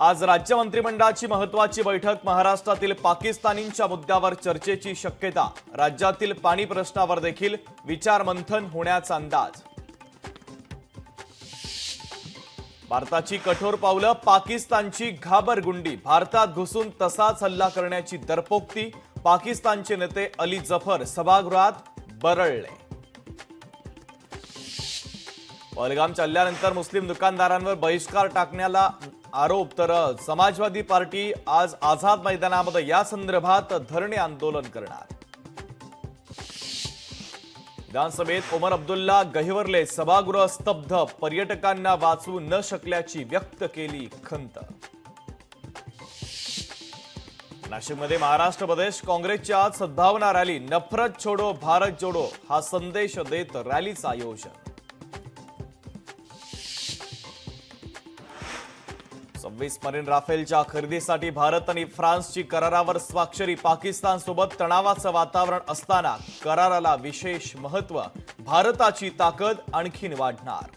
आज राज्य मंत्रिमंडळाची महत्त्वाची बैठक। महाराष्ट्रातील पाकिस्तानींच्या मुद्द्यावर चर्चेची शक्यता। राज्यातील पाणी प्रश्नावर देखील विचारमंथन होण्याचा अंदाज। भारताची कठोर पावलं, पाकिस्तानची घाबरगुंडी। भारतात घुसून तसाच हल्ला करण्याची दरपोक्ती। पाकिस्तानचे नेते अली जफर सभागृहात बरळले। पहलगामच्या हल्ल्यानंतर मुस्लिम दुकानदारांवर बहिष्कार टाकण्याला आरोप, तर समाजवादी पार्टी आज आझाद मैदानामध्ये या संदर्भात धरणे आंदोलन करणार। विधानसभेत ओमर अब्दुल्ला गहिवरले, सभागृह स्तब्ध। पर्यटकांना वाचवू न शकल्याची व्यक्त केली खंत। नाशिकमध्ये महाराष्ट्र प्रदेश काँग्रेसच्या आज सद्भावना रॅली। नफरत छोडो भारत जोडो हा संदेश देत रॅलीचं आयोजन। 26 मरीन राफेलच्या खरेदीसाठी भारत आणि फ्रान्सची करारावर स्वाक्षरी। पाकिस्तानसोबत तणावाचं वातावरण असताना कराराला विशेष महत्त्व। भारताची ताकद आणखीन वाढणार।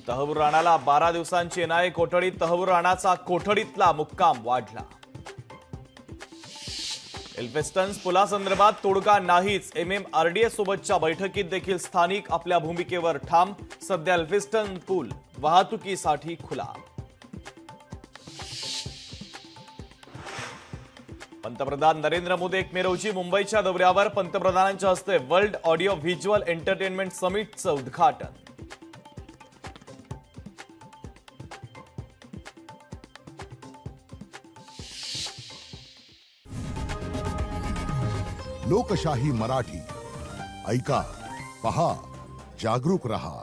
तहव्वूर राणाला 12 दिवसांची एनआयए कोठडी। तहव्वूर राणाचा कोठडीतला मुक्काम वाढला। एल्फिन्स्टन पुलासंदर्भात तोडगा नाहीच। MMRDA सोबतच्या बैठकीत देखील स्थानिक आपल्या भूमिकेवर ठाम। सध्या एल्फिन्स्टन पूल वाहतुकीसाठी खुला। पंतप्रधान नरेंद्र मोदी 1 मे रोजी मुंबईच्या दौऱ्यावर। पंतप्रधानांच्या हस्ते वर्ल्ड ऑडिओ व्हिज्युअल एंटरटेनमेंट समिटचं उद्घाटन। लोकशाही मराठी ऐका, पहा, जागरूक रहा।